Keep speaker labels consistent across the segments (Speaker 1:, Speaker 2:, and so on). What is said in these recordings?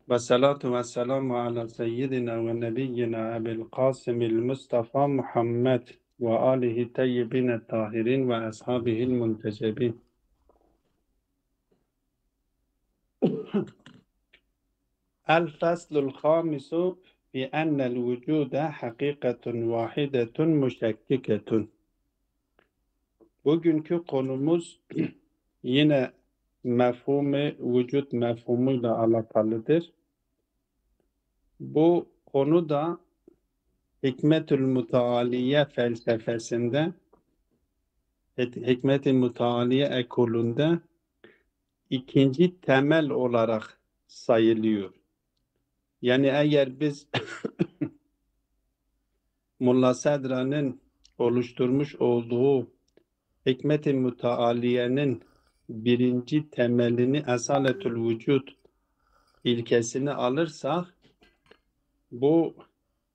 Speaker 1: Ve salatu ve selamu ala seyyidina ve nebiyyina Ebil Qasimil Mustafa Muhammed ve alihi teyyibine tahirin ve ashabihil muntecebin. El faslul khamisu fi ennel vücude hakikatun vahidetun müşekkiketun. Bugünkü konumuz yine vücut mefhumuyla alakalıdır. Bu konu da Hikmetül Mütealiye felsefesinde, Hikmet-i Mütealiye ekolünde ikinci temel olarak sayılıyor. Yani eğer biz Mulla Sedra'nın oluşturmuş olduğu Hikmet-i Mütealiye'nin birinci temelini esaletül vücut ilkesini alırsak, bu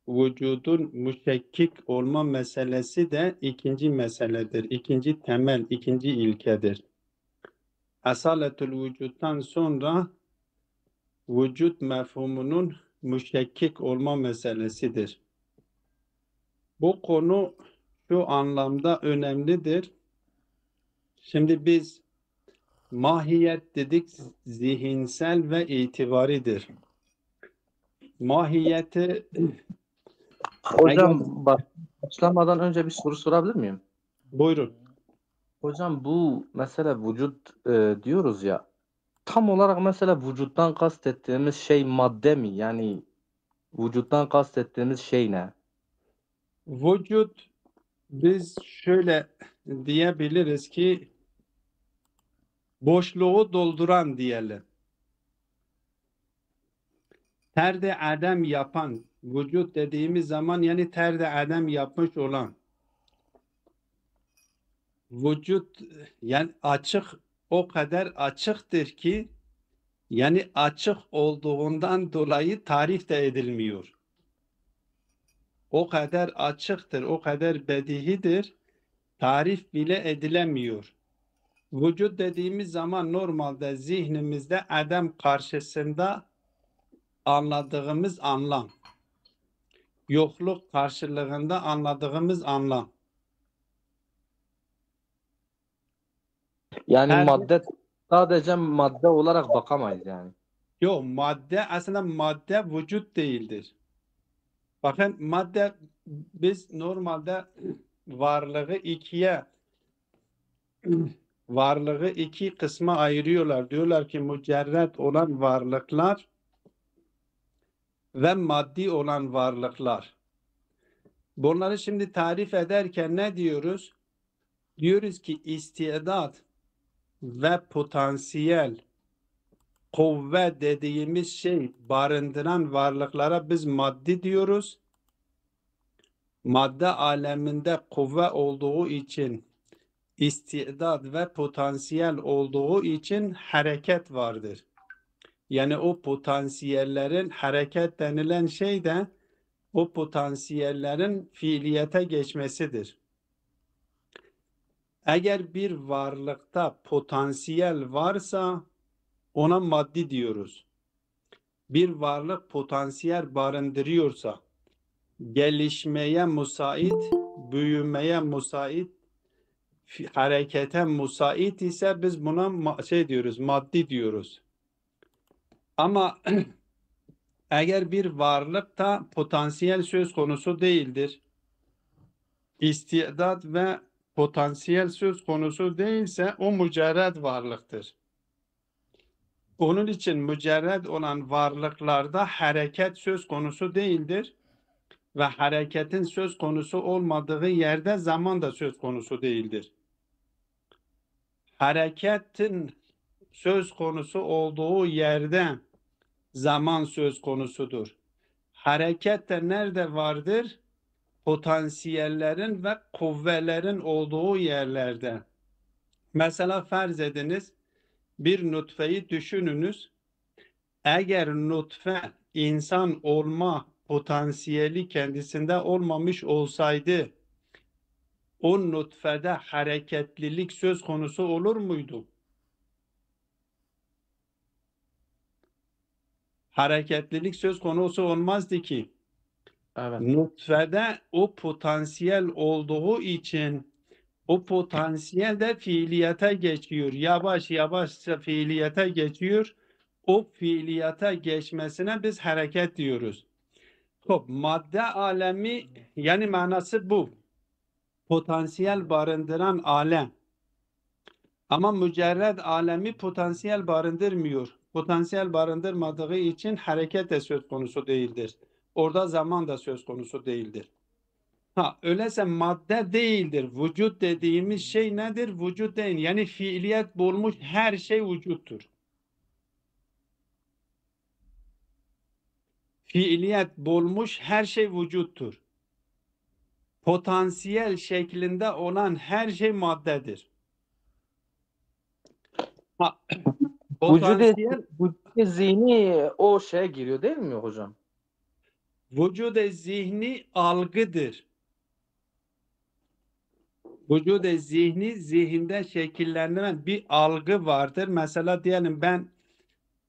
Speaker 1: vücudun müşekkik olma meselesi de ikinci meseledir. İkinci temel, ikinci ilkedir. Esaletül vücuttan sonra vücut mefhumunun müşekkik olma meselesidir. Bu konu şu anlamda önemlidir. Şimdi biz mahiyet dedik, zihinsel ve itibaridir. Mahiyeti eğer...
Speaker 2: Hocam başlamadan önce bir soru sorabilir miyim?
Speaker 1: Buyurun.
Speaker 2: Hocam bu mesela vücut diyoruz ya, tam olarak mesela vücuttan kastettiğimiz şey madde mi? Yani vücuttan kastettiğimiz şey ne?
Speaker 1: Vücut, biz şöyle diyebiliriz ki boşluğu dolduran diyelim. Terde adem yapan, vücut dediğimiz zaman yani terde adem yapmış olan vücut, yani açık, o kadar açıktır ki yani açık olduğundan dolayı tarif de edilmiyor. O kadar açıktır, o kadar bedihidir, tarif bile edilemiyor. Vücut dediğimiz zaman normalde zihnimizde adem karşısında anladığımız anlam. Yokluk karşılığında anladığımız anlam.
Speaker 2: Yani
Speaker 1: Perde,
Speaker 2: madde, sadece madde olarak bakamayız yani.
Speaker 1: yok, madde aslında madde vücut değildir. Bakın madde, biz normalde varlığı ikiye varlığı iki kısma ayırıyorlar. Diyorlar ki mücerret olan varlıklar ve maddi olan varlıklar. Bunları şimdi tarif ederken ne diyoruz? Diyoruz ki istidat ve potansiyel, kuvve dediğimiz şey barındıran varlıklara biz maddi diyoruz. Madde aleminde kuvve olduğu için, istidat ve potansiyel olduğu için hareket vardır. Yani o potansiyellerin, hareket denilen şey de o potansiyellerin fiiliyete geçmesidir. Eğer bir varlıkta potansiyel varsa ona maddi diyoruz. Bir varlık potansiyel barındırıyorsa, gelişmeye müsait, büyümeye müsait, harekete müsait ise biz buna şey diyoruz, maddi diyoruz. Ama eğer bir varlıkta potansiyel söz konusu değildir, istidat ve potansiyel söz konusu değilse o mücerred varlıktır. Onun için mücerred olan varlıklarda hareket söz konusu değildir ve hareketin söz konusu olmadığı yerde zaman da söz konusu değildir. Hareketin söz konusu olduğu yerde zaman söz konusudur. Hareket de nerede vardır? Potansiyellerin ve kuvvelerin olduğu yerlerde. Mesela farz ediniz, bir nutfeyi düşününüz. Eğer nutfe insan olma potansiyeli kendisinde olmamış olsaydı, o nutfede hareketlilik söz konusu olur muydu? Hareketlilik söz konusu olmazdı ki.
Speaker 2: Evet.
Speaker 1: Nutfede o potansiyel olduğu için o potansiyel de fiiliyata geçiyor. Yavaş yavaşça fiiliyata geçiyor. O fiiliyata geçmesine biz hareket diyoruz. Top, madde alemi yani manası bu. Potansiyel barındıran alem. Ama mücerred alemi potansiyel barındırmıyor. Potansiyel barındırmadığı için hareket de söz konusu değildir. Orada zaman da söz konusu değildir. Ha, öyleyse madde değildir. Vücut dediğimiz şey nedir? Vücut değil. Yani fiiliyet bulmuş her şey vücuttur. Fiiliyet bulmuş her şey vücuttur. Potansiyel şeklinde olan her şey maddedir. Ha, potansiyel
Speaker 2: Vücudu zihni o şeye giriyor değil mi hocam?
Speaker 1: vücude zihni algıdır. Vücude zihni zihinde şekillendirilen bir algı vardır. Mesela diyelim ben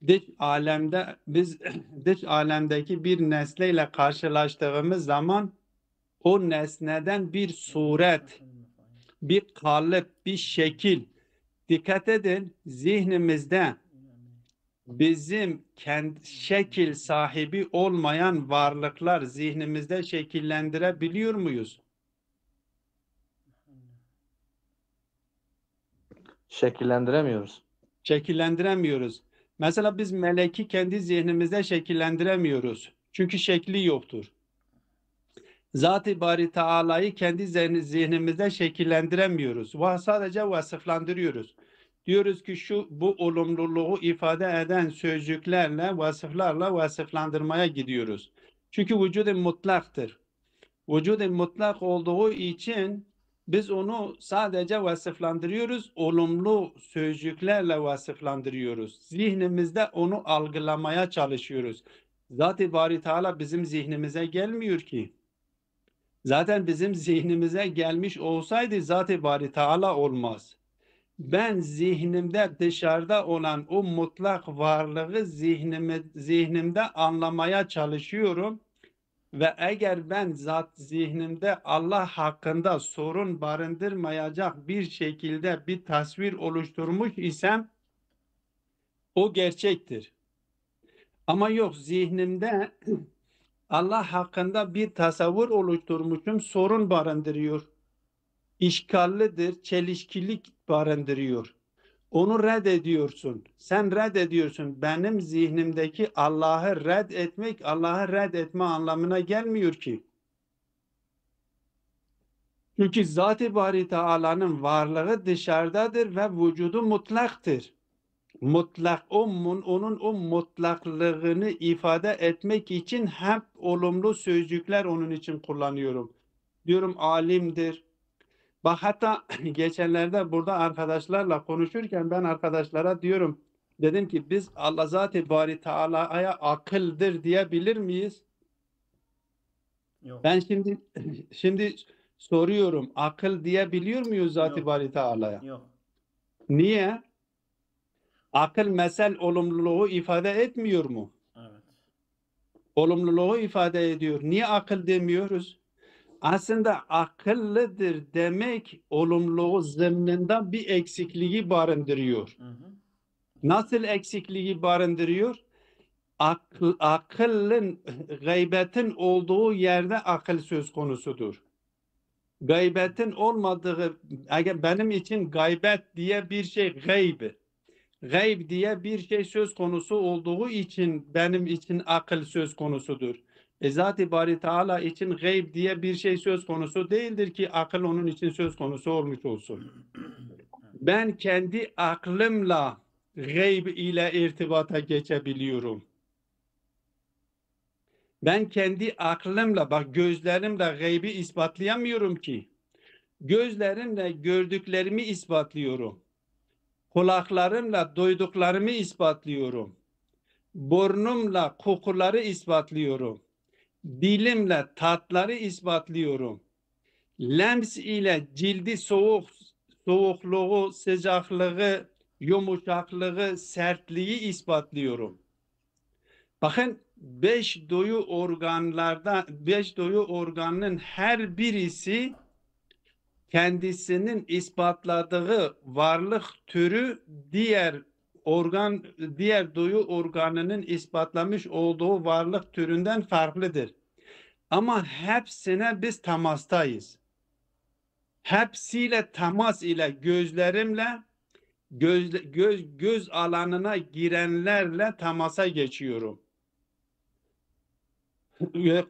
Speaker 1: dış alemde biz dış alemdeki bir nesneyle karşılaştığımız zaman o nesneden bir suret, bir kalıp, bir şekil. Dikkat edin zihnimizde bizim kendi şekil sahibi olmayan varlıklar zihnimizde şekillendirebiliyor muyuz?
Speaker 2: Şekillendiremiyoruz.
Speaker 1: Şekillendiremiyoruz. Mesela biz meleki kendi zihnimizde şekillendiremiyoruz. Çünkü şekli yoktur. Zat-ı Bari Teala'yı kendi zihnimizde şekillendiremiyoruz. Sadece vasıflandırıyoruz. Diyoruz ki bu olumluluğu ifade eden sözcüklerle, vasıflarla vasıflandırmaya gidiyoruz. Çünkü vücudu mutlaktır. Vücudu mutlak olduğu için biz onu sadece vasıflandırıyoruz, olumlu sözcüklerle vasıflandırıyoruz. Zihnimizde onu algılamaya çalışıyoruz. Zat-ı Bari Teala bizim zihnimize gelmiyor ki. Zaten bizim zihnimize gelmiş olsaydı Zat-ı Bari Teala olmaz. Ben zihnimde dışarıda olan o mutlak varlığı zihnimde anlamaya çalışıyorum. Ve eğer ben zihnimde Allah hakkında sorun barındırmayacak bir şekilde bir tasvir oluşturmuş isem o gerçektir. Ama yok zihnimde Allah hakkında bir tasavvur oluşturmuşum sorun barındırıyor. İşgallidir, çelişkilik barındırıyor. Onu reddediyorsun. Sen reddediyorsun. Benim zihnimdeki Allah'ı reddetmek, Allah'ı reddetme anlamına gelmiyor ki. Çünkü Zat-ı Bari Teala'nın varlığı dışarıdadır ve vücudu mutlaktır. Mutlak, onun o mutlaklığını ifade etmek için hep olumlu sözcükler onun için kullanıyorum. Diyorum alimdir. Bak hatta geçenlerde burada arkadaşlarla konuşurken ben arkadaşlara diyorum, dedim ki biz Allah Zat-ı Bari Teala'ya akıldır diyebilir miyiz?
Speaker 3: Yok.
Speaker 1: Ben şimdi soruyorum. Akıl diyebiliyor muyuz Zat-ı
Speaker 3: Yok.
Speaker 1: Bari Teala'ya?
Speaker 3: Yok.
Speaker 1: Niye? Akıl mesel olumluluğu ifade etmiyor mu?
Speaker 3: Evet.
Speaker 1: Olumluluğu ifade ediyor. Niye akıl demiyoruz? Aslında akıllıdır demek olumluluğu zımnında bir eksikliği barındırıyor.
Speaker 3: Hı hı.
Speaker 1: Nasıl eksikliği barındırıyor? Akılın, gaybetin olduğu yerde akıl söz konusudur. Gaybetin olmadığı, eğer benim için gaybet diye bir şey gayb, gayb diye bir şey söz konusu olduğu için benim için akıl söz konusudur. Zat-ı Bari Teala için gayb diye bir şey söz konusu değildir ki akıl onun için söz konusu olmuş olsun. Ben kendi aklımla gayb ile irtibata geçebiliyorum. Ben kendi aklımla, bak gözlerimle gaybi ispatlayamıyorum ki. Gözlerimle gördüklerimi ispatlıyorum. Kulaklarımla duyduklarımı ispatlıyorum. Burnumla kokuları ispatlıyorum. Dilimle tatları ispatlıyorum. Lems ile cildi soğukluğu, sıcaklığı, yumuşaklığı, sertliği ispatlıyorum. Bakın beş duyu organının her birisi kendisinin ispatladığı varlık türü diğer duyu organının ispatlamış olduğu varlık türünden farklıdır. Ama hepsine biz temastayız. Hepsiyle temas ile gözlerimle göz alanına girenlerle temasa geçiyorum.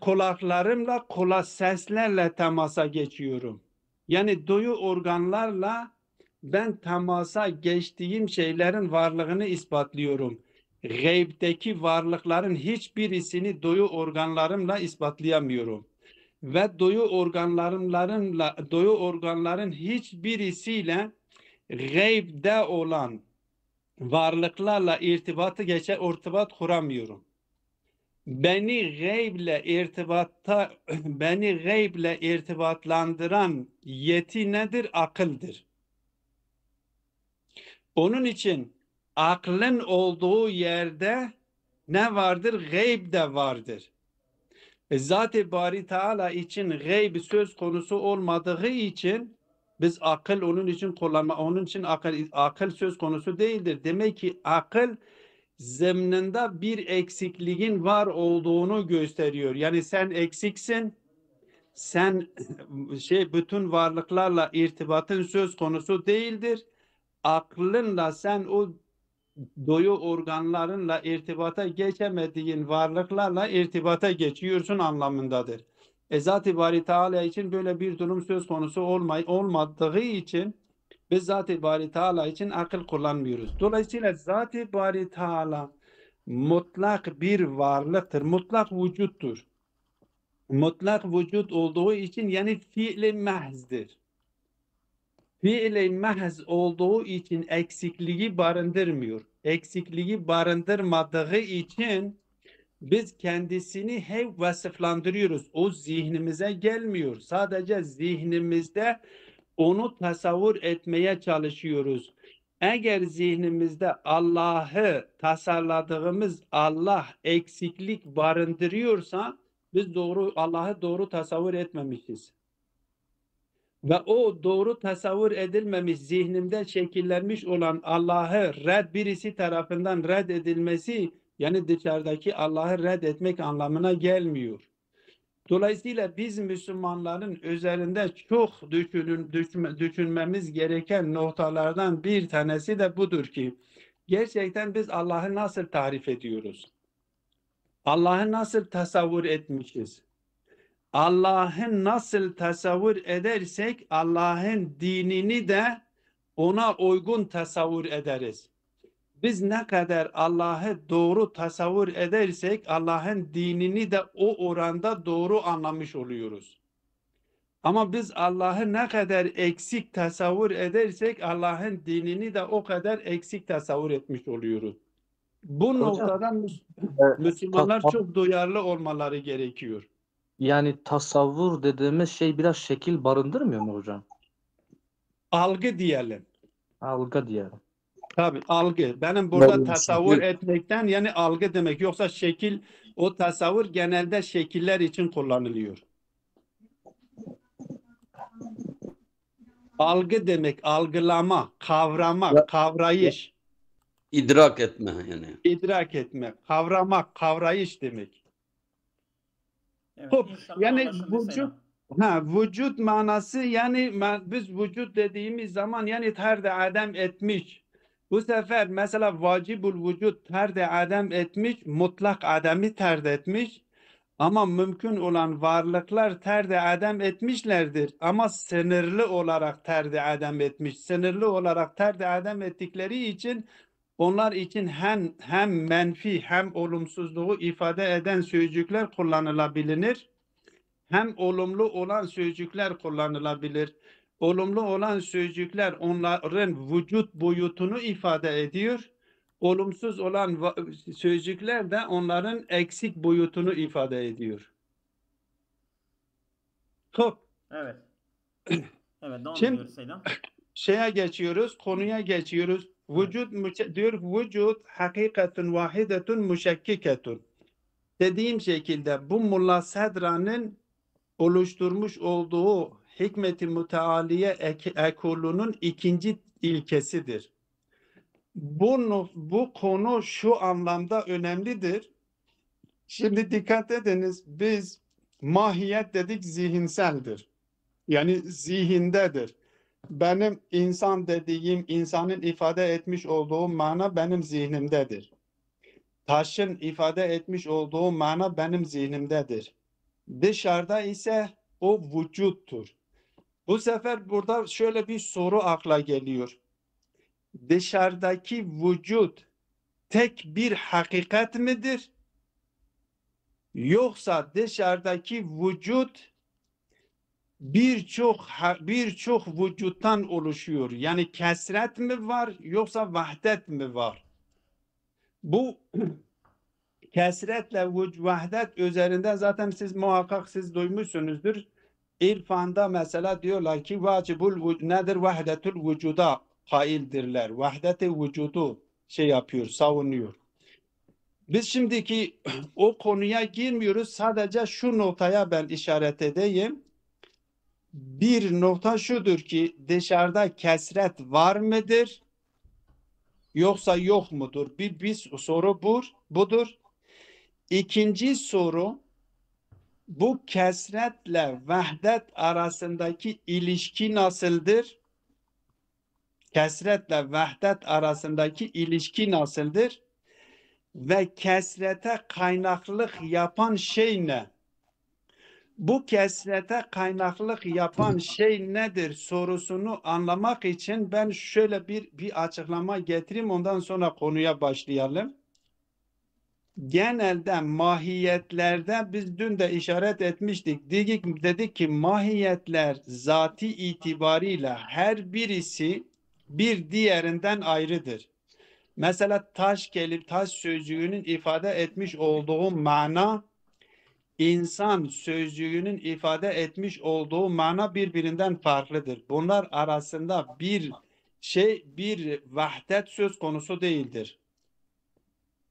Speaker 1: Kulaklarımla seslerle temasa geçiyorum. Yani duyu organlarla ben temasa geçtiğim şeylerin varlığını ispatlıyorum. Gaybdeki varlıkların hiçbirisini duyu organlarımla ispatlayamıyorum. Ve duyu organların hiçbirisiyle gaybde olan varlıklarla irtibat kuramıyorum. Beni gayble irtibatlandıran yeti nedir? Akıldır. Onun için aklın olduğu yerde ne vardır? Gayb de vardır. Zat-ı Bari Teala için gayb söz konusu olmadığı için biz akıl onun için akıl söz konusu değildir. Demek ki akıl zemninde bir eksikliğin var olduğunu gösteriyor. Yani sen eksiksin. Sen bütün varlıklarla irtibatın söz konusu değildir. Aklınla sen o duyu organlarınla irtibata geçemediğin varlıklarla irtibata geçiyorsun anlamındadır. Zat-ı Bari Teala için böyle bir durum söz konusu olmadığı için biz Zat-ı Bari Teala için akıl kullanmıyoruz. Dolayısıyla Zat-ı Bari Teala mutlak bir varlıktır. Mutlak vücuttur. Mutlak vücut olduğu için yani fiil-i mehzdir. Fiil-i mehz olduğu için eksikliği barındırmıyor. Eksikliği barındırmadığı için biz kendisini hep vasıflandırıyoruz. O zihnimize gelmiyor. Sadece zihnimizde onu tasavvur etmeye çalışıyoruz. Eğer zihnimizde Allah'ı tasarladığımız Allah eksiklik barındırıyorsa biz Allah'ı doğru tasavvur etmemişiz. Ve o doğru tasavvur edilmemiş zihnimde şekillenmiş olan Allah'ı birisi tarafından reddedilmesi yani dışarıdaki Allah'ı reddetmek anlamına gelmiyor. Dolayısıyla biz Müslümanların üzerinde çok düşünmemiz gereken noktalardan bir tanesi de budur ki gerçekten biz Allah'ı nasıl tarif ediyoruz? Allah'ı nasıl tasavvur etmişiz? Allah'ı nasıl tasavvur edersek Allah'ın dinini de ona uygun tasavvur ederiz. Biz ne kadar Allah'ı doğru tasavvur edersek Allah'ın dinini de o oranda doğru anlamış oluyoruz. Ama biz Allah'ı ne kadar eksik tasavvur edersek Allah'ın dinini de o kadar eksik tasavvur etmiş oluyoruz. Bu noktadan Müslümanlar çok duyarlı olmaları gerekiyor.
Speaker 2: Yani tasavvur dediğimiz şey biraz şekil barındırmıyor mu hocam?
Speaker 1: Algı diyelim.
Speaker 2: Algı diyelim.
Speaker 1: Tabii algı. Benim burada
Speaker 2: Yani
Speaker 1: tasavvur
Speaker 2: şekil-
Speaker 1: etmekten yani algı demek. Yoksa şekil, o tasavvur genelde şekiller için kullanılıyor. Algı demek, algılama, kavrama, kavrayış,
Speaker 4: İdrak etme yani.
Speaker 1: idrak etme, kavramak, kavrayış demek.
Speaker 3: Evet,
Speaker 1: Hop,
Speaker 3: inşallah
Speaker 1: yani
Speaker 3: anlaşıldıysa.
Speaker 1: vücut manası yani biz vücut dediğimiz zaman yani terde adem etmiş. Bu sefer mesela vacibul vücut terde adem etmiş, mutlak ademi terd etmiş. Ama mümkün olan varlıklar terde adem etmişlerdir. Ama sınırlı olarak terde adem etmiş. Sınırlı olarak terde adem ettikleri için onlar için hem menfi hem olumsuzluğu ifade eden sözcükler kullanılabilir. Hem olumlu olan sözcükler kullanılabilir. Olumlu olan sözcükler onların vücut boyutunu ifade ediyor. Olumsuz olan sözcükler de onların eksik boyutunu ifade ediyor. Hop.
Speaker 3: Evet. Evet, devam
Speaker 1: Şimdi-
Speaker 3: ediyoruz Seydan.
Speaker 1: Konuya geçiyoruz. Vücut diyor vücut hakikatun vahidetun müşekkiketun. dediğim şekilde bu Mulla Sedra'nın oluşturmuş olduğu Hikmet-i Mütealiye ekolunun ikinci ilkesidir. Bu konu şu anlamda önemlidir. Şimdi dikkat ediniz, biz mahiyet dedik zihinseldir. Yani zihindedir. Benim insan dediğim, insanın ifade etmiş olduğu mana benim zihnimdedir. Taşın ifade etmiş olduğu mana benim zihnimdedir. Dışarıda ise o vücuttur. Bu sefer burada şöyle bir soru akla geliyor. Dışarıdaki vücut tek bir hakikat midir? Yoksa dışarıdaki vücut birçok vücuttan oluşuyor. Yani kesret mi var yoksa vahdet mi var? Bu kesretle vahdet üzerinde zaten siz muhakkak duymuşsunuzdur. İrfanda mesela diyorlar ki nedir? Vahdetul vücuda kaildirler. Vahdet-i vücudu yapıyor, savunuyor. Biz şimdiki o konuya girmiyoruz. Sadece şu noktaya ben işaret edeyim. Bir nokta şudur ki dışarıda kesret var mıdır? Yoksa yok mudur? Bir soru budur. İkinci soru, bu kesretle vahdet arasındaki ilişki nasıldır? Kesretle vahdet arasındaki ilişki nasıldır? Ve kesrete kaynaklık yapan şey ne? Bu kesrete kaynaklık yapan şey nedir sorusunu anlamak için ben şöyle bir açıklama getireyim, ondan sonra konuya başlayalım. Genelde mahiyetlerde biz dün de işaret etmiştik. Dedik ki mahiyetler zati itibariyle her birisi bir diğerinden ayrıdır. Mesela taş sözcüğünün ifade etmiş olduğu mana, insan sözcüğünün ifade etmiş olduğu mana birbirinden farklıdır. Bunlar arasında bir vahdet söz konusu değildir.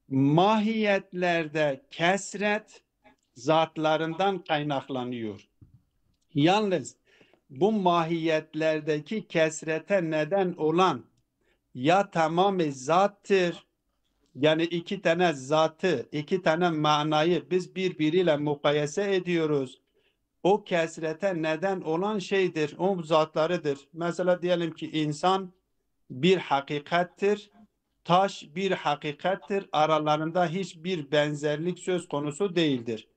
Speaker 1: Mahiyetlerde kesret zatlarından kaynaklanıyor. Yalnız bu mahiyetlerdeki kesrete neden olan ya tamamı zattır, yani iki tane zatı, iki tane manayı biz birbiriyle mukayese ediyoruz. O kesrete neden olan şeydir, o zatlarıdır. Mesela diyelim ki insan bir hakikattir, taş bir hakikattir, aralarında hiçbir benzerlik söz konusu değildir.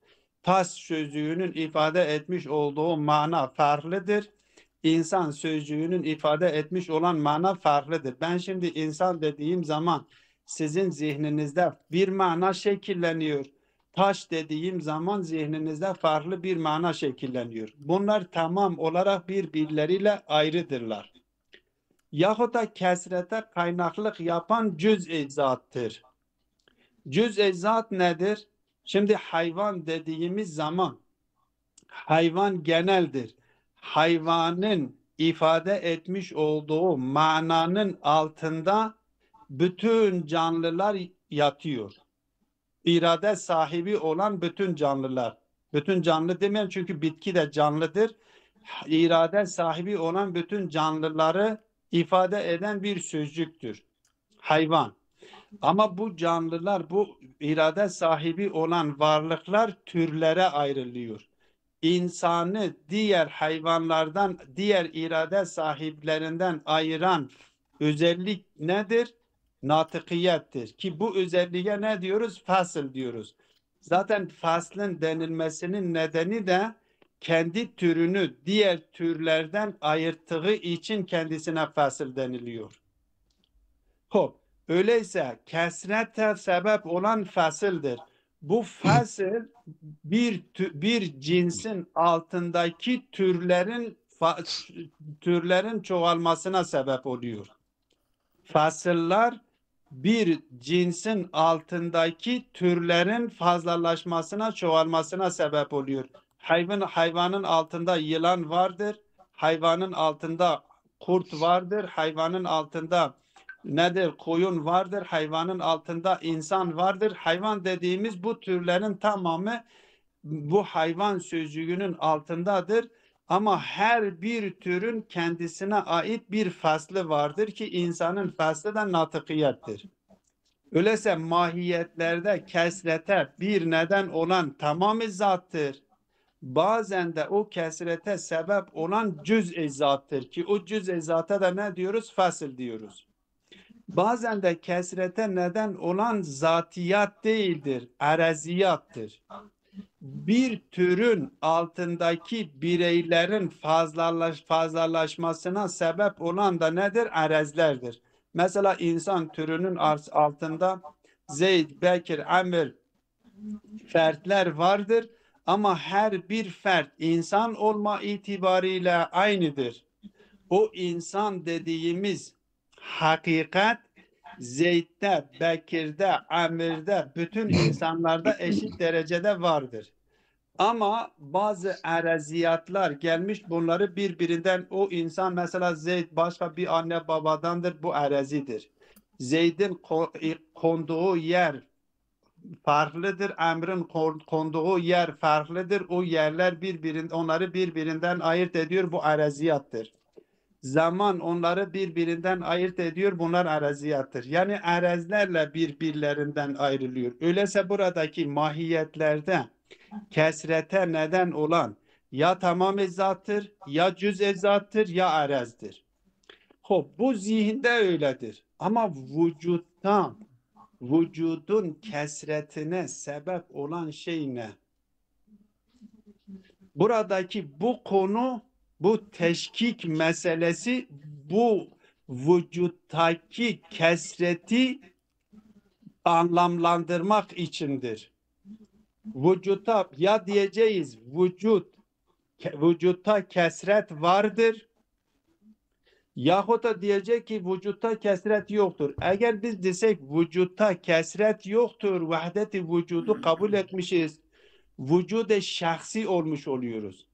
Speaker 1: Taş sözcüğünün ifade etmiş olduğu mana farklıdır. İnsan sözcüğünün ifade etmiş olan mana farklıdır. Ben şimdi insan dediğim zaman sizin zihninizde bir mana şekilleniyor. Taş dediğim zaman zihninizde farklı bir mana şekilleniyor. Bunlar tamam olarak birbirleriyle ayrıdırlar. Yahut da kesrete kaynaklık yapan cüz-i zattır. Cüz-i zat nedir? Şimdi hayvan dediğimiz zaman hayvan geneldir. Hayvanın ifade etmiş olduğu mananın altında bütün canlılar yatıyor. İrade sahibi olan bütün canlılar. Bütün canlı demeyen çünkü bitki de canlıdır. İrade sahibi olan bütün canlıları ifade eden bir sözcüktür. Hayvan. Ama bu canlılar, bu irade sahibi olan varlıklar türlere ayrılıyor. İnsanı diğer hayvanlardan, diğer irade sahiplerinden ayıran özellik nedir? Natıkiyettir. Ki bu özelliğe ne diyoruz? Fasıl diyoruz. Zaten faslın denilmesinin nedeni de kendi türünü diğer türlerden ayırttığı için kendisine fasıl deniliyor. Öyleyse kesrete sebep olan fasıldır. Bu fasıl bir cinsin altındaki türlerin çoğalmasına sebep oluyor. Fasıllar bir cinsin altındaki türlerin fazlalaşmasına, çoğalmasına sebep oluyor. Hayvanın altında yılan vardır, hayvanın altında kurt vardır, hayvanın altında nedir? Koyun vardır, hayvanın altında insan vardır. Hayvan dediğimiz bu türlerin tamamı bu hayvan sözcüğünün altındadır. Ama her bir türün kendisine ait bir faslı vardır ki insanın faslı da natıkiyettir. Öyleyse mahiyetlerde kesrete bir neden olan tamamı zattır. Bazen de o kesrete sebep olan cüz-i zattır ki o cüz-i zata da ne diyoruz? Fasıl diyoruz. Bazen de kesrete neden olan zatiyat değildir, araziyattır. Bir türün altındaki bireylerin fazlalaşmasına sebep olan da nedir? Arezlerdir. Mesela insan türünün altında Zeyd, Bekir, Amr fertler vardır ama her bir fert insan olma itibariyle aynıdır. O insan dediğimiz hakikat Zeyd'de, Bekir'de, Amir'de, bütün insanlarda eşit derecede vardır. Ama bazı ereziyatlar gelmiş bunları birbirinden o insan mesela Zeyd başka bir anne babadandır bu erezidir. Zeyd'in konduğu yer farklıdır. Emrin konduğu yer farklıdır. O yerler onları birbirinden ayırt ediyor. Bu araziyattır. Zaman onları birbirinden ayırt ediyor. Bunlar araziyattır. Yani arazlerle birbirlerinden ayrılıyor. Öyleyse buradaki mahiyetlerde kesrete neden olan ya tamam zattır, ya cüz zattır, ya arazdır. Hop, bu zihinde öyledir. Ama vücudun kesretine sebep olan şey ne? Buradaki bu konu, bu teşkik meselesi bu vücuttaki kesreti anlamlandırmak içindir. Vücutta ya diyeceğiz vücutta kesret vardır yahut da diyecek ki vücutta kesret yoktur. Eğer biz desek vücutta kesret yoktur, vahdet-i vücudu kabul etmişiz, vücude şahsi olmuş oluyoruz.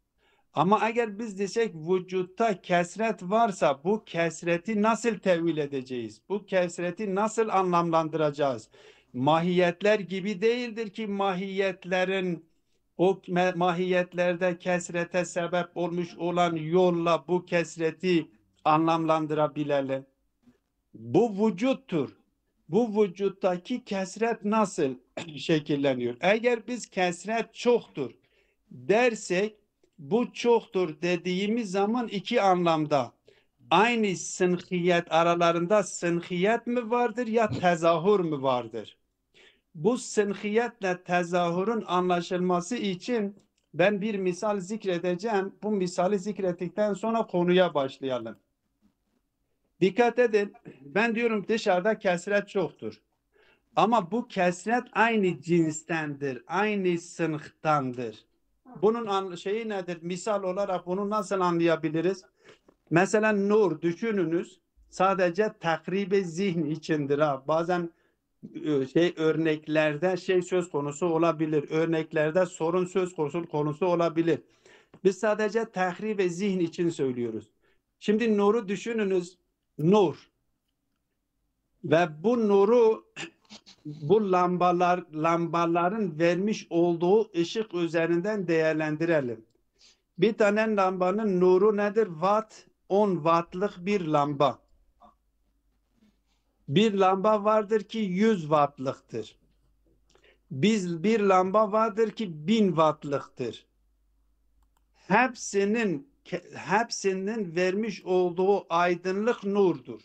Speaker 1: Ama eğer biz desek vücutta kesret varsa bu kesreti nasıl tevil edeceğiz? Bu kesreti nasıl anlamlandıracağız? Mahiyetler gibi değildir ki mahiyetlerde kesrete sebep olmuş olan yolla bu kesreti anlamlandırabilelim. Bu vücuttur. Bu vücuttaki kesret nasıl şekilleniyor? Eğer biz kesret çoktur dersek bu çoktur dediğimiz zaman iki anlamda aynı sınhiyet aralarında sınhiyet mi vardır ya tezahür mü vardır? Bu sınhiyetle tezahürün anlaşılması için ben bir misal zikredeceğim. Bu misali zikrettikten sonra konuya başlayalım. Dikkat edin, ben diyorum dışarıda kesret çoktur. Ama bu kesret aynı cinstendir, aynı sınıftandır. Bunun şeyi nedir? Misal olarak bunu nasıl anlayabiliriz? Mesela nur düşününüz sadece takribi zihin içindir. Bazen örneklerde söz konusu olabilir. Örneklerde sorun söz konusu olabilir. Biz sadece tahrib zihin için söylüyoruz. Şimdi nuru düşününüz. Nur. Ve bu nuru bu lambaların vermiş olduğu ışık üzerinden değerlendirelim. Bir tane lambanın nuru nedir? Watt, 10 wattlık bir lamba. Bir lamba vardır ki 100 wattlıktır. Bir lamba vardır ki 1000 wattlıktır. Hepsinin vermiş olduğu aydınlık nurdur.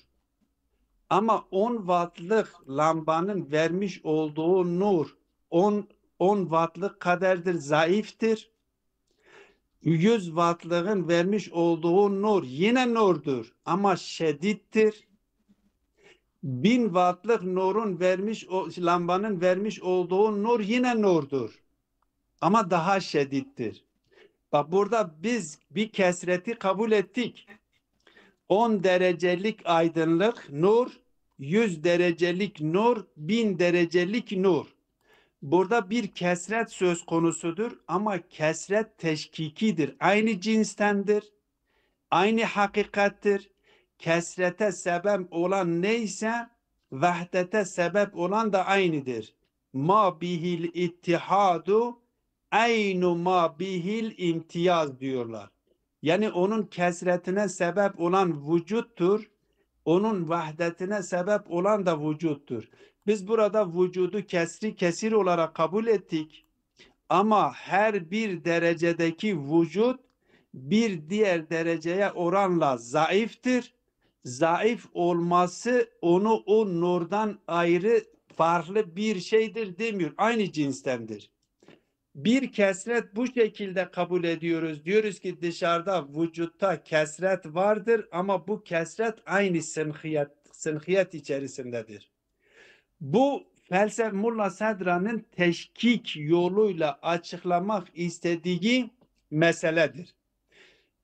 Speaker 1: Ama 10 wattlık lambanın vermiş olduğu nur 10 wattlık kadardır, zayıftır. 100 wattlığın vermiş olduğu nur yine nurdur ama şedittir. 1000 wattlık nurun lambanın vermiş olduğu nur yine nurdur ama daha şedittir. Bak burada biz bir kesreti kabul ettik. 10 derecelik aydınlık nur, 100 derecelik nur, 1000 derecelik nur. Burada bir kesret söz konusudur ama kesret teşkikidir. Aynı cinstendir, aynı hakikattir. kesrete sebep olan neyse vahdete sebep olan da aynıdır. Ma bihil ittihadu aynu ma bihil imtiyaz diyorlar. Yani onun kesretine sebep olan vücuttur. Onun vahdetine sebep olan da vücuttur. Biz burada vücudu kesri kesir olarak kabul ettik. Ama her bir derecedeki vücut bir diğer dereceye oranla zayıftır. Zayıf olması onu o nurdan ayrı farklı bir şeydir demiyor. Aynı cinstendir. Bir kesret bu şekilde kabul ediyoruz. Diyoruz ki dışarıda vücutta kesret vardır ama bu kesret aynı sınhiyet içerisindedir. Bu felsefe Mulla Sadra'nın teşkik yoluyla açıklamak istediği meseledir.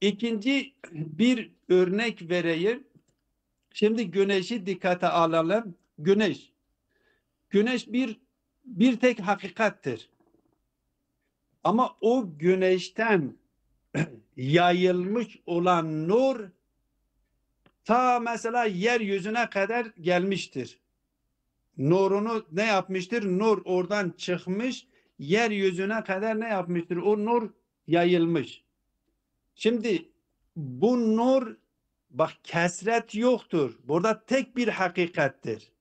Speaker 1: İkinci bir örnek vereyim. Şimdi güneşi dikkate alalım. Güneş bir tek hakikattir. Ama o güneşten yayılmış olan nur ta mesela yeryüzüne kadar gelmiştir. Nurunu ne yapmıştır? Nur oradan çıkmış, yeryüzüne kadar ne yapmıştır? O nur yayılmış. Şimdi bu nur, bak kesret yoktur. Burada tek bir hakikattir.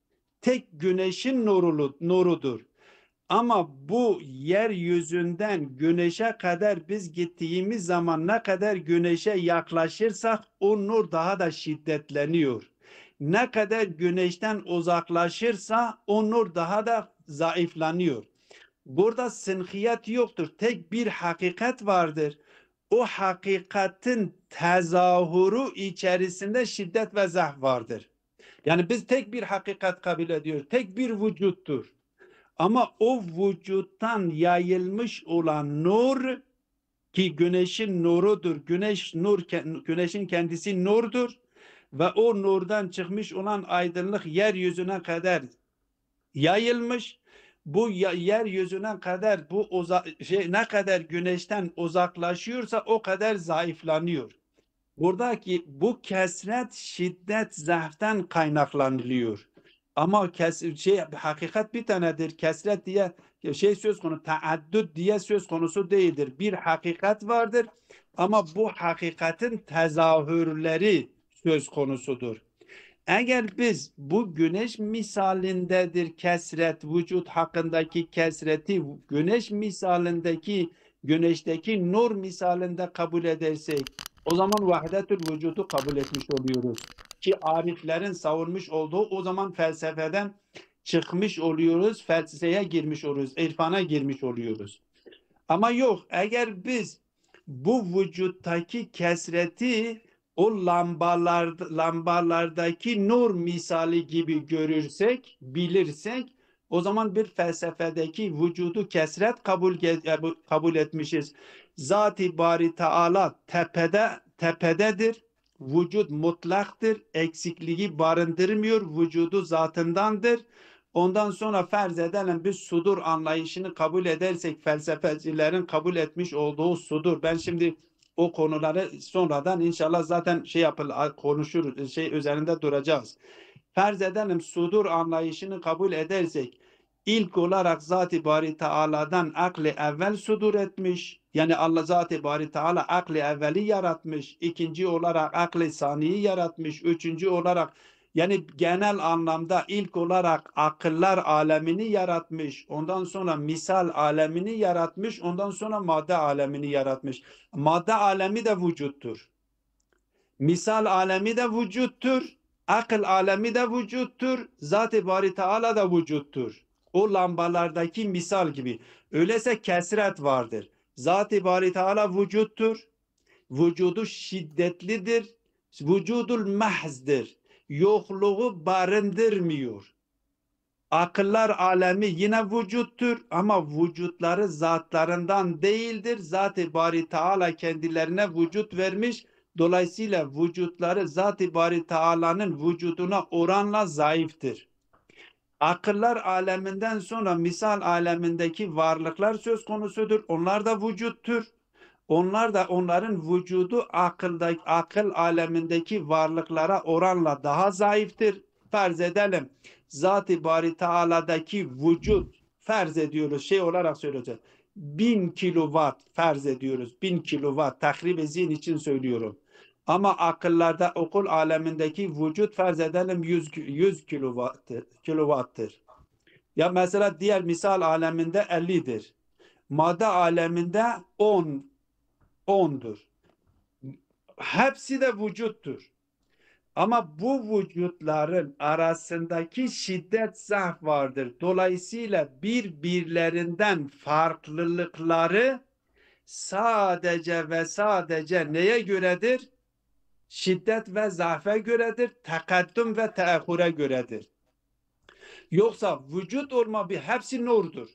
Speaker 1: Tek güneşin nurudur. Ama bu yeryüzünden güneşe kadar biz gittiğimiz zaman ne kadar güneşe yaklaşırsak o nur daha da şiddetleniyor. Ne kadar güneşten uzaklaşırsa o nur daha da zayıflanıyor. Burada sınhiyet yoktur. Tek bir hakikat vardır. O hakikatin tezahürü içerisinde şiddet ve zayıf vardır. Yani biz tek bir hakikat kabul ediyoruz. Tek bir vücuttur. Ama o vücuttan yayılmış olan nur ki güneşin nurudur. Güneşin kendisi nurdur ve o nurdan çıkmış olan aydınlık yeryüzüne kadar yayılmış. Bu yeryüzüne kadar ne kadar güneşten uzaklaşıyorsa o kadar zayıflanıyor. Buradaki bu kesret şiddet zayıftan kaynaklanıyor. Ama hakikat bir tanedir. Kesret diye söz konusu, taaddüt diye söz konusu değildir. Bir hakikat vardır ama bu hakikatin tezahürleri söz konusudur. Eğer biz bu güneş misalindedir kesret, vücut hakkındaki kesreti güneş misalindeki, güneşteki nur misalinde kabul edersek, o zaman vahdetül vücudu kabul etmiş oluyoruz. Ki ariflerin savunmuş olduğu, o zaman felsefeden çıkmış oluyoruz, felsefeye girmiş oluyoruz, irfana girmiş oluyoruz. Ama yok, eğer biz bu vücuttaki kesreti o lambalardaki nur misali gibi görürsek, bilirsek, o zaman bir felsefedeki vücudu kesret kabul etmişiz. Zat-ı Bari Teala tepededir. Vücut mutlaktır. Eksikliği barındırmıyor. Vücudu zatındandır. Ondan sonra farz edelim biz sudur anlayışını kabul edersek felsefecilerin kabul etmiş olduğu sudur. Ben şimdi o konuları sonradan inşallah zaten konuşuruz, üzerinde duracağız. Farz edelim sudur anlayışını kabul edersek ilk olarak Zat-ı Bari Teala'dan aklı evvel sudur etmiş. Yani Allah Zat-ı Bari Teala aklı evveli yaratmış. İkinci olarak aklı saniyi yaratmış. Üçüncü olarak yani genel anlamda ilk olarak akıllar alemini yaratmış. Ondan sonra misal alemini yaratmış. Ondan sonra madde alemini yaratmış. Madde alemi de vücuttur. Misal alemi de vücuttur. Akıl alemi de vücuttur. Zat-ı Bari Teala da vücuttur. O lambalardaki misal gibi. Öyleyse kesret vardır. Zat-ı Bari Teala vücuttur. Vücudu şiddetlidir. Vücudul mahzdir. Yokluğu barındırmıyor. Akıllar alemi yine vücuttur ama vücutları zatlarından değildir. Zat-ı Bari Teala kendilerine vücut vermiş. Dolayısıyla vücutları Zat-ı Bari Teala'nın vücuduna oranla zayıftır. Akıllar aleminden sonra misal alemindeki varlıklar söz konusudur. Onlar da vücuttur. onlar da onların vücudu akıl alemindeki varlıklara oranla daha zayıftır. Farz edelim. Zat-ı Bari Teala'daki vücut farz ediyoruz şey olarak söyleyeceğiz. 1000 kilowatt farz ediyoruz. 1000 kilowatt takrib zihin için söylüyorum. Ama akıllarda okul alemindeki vücut farz edelim 100 kilowattır. Ya mesela diğer misal aleminde 50'dir. Madde aleminde 10'dur. Hepsi de vücuttur. Ama bu vücutların arasındaki şiddet zayıf vardır. Dolayısıyla birbirlerinden farklılıkları sadece ve sadece neye göredir? Şiddet ve zayıfa göredir. Takaddüm ve teahhüre göredir. Yoksa vücut olma bir hepsi nurdur.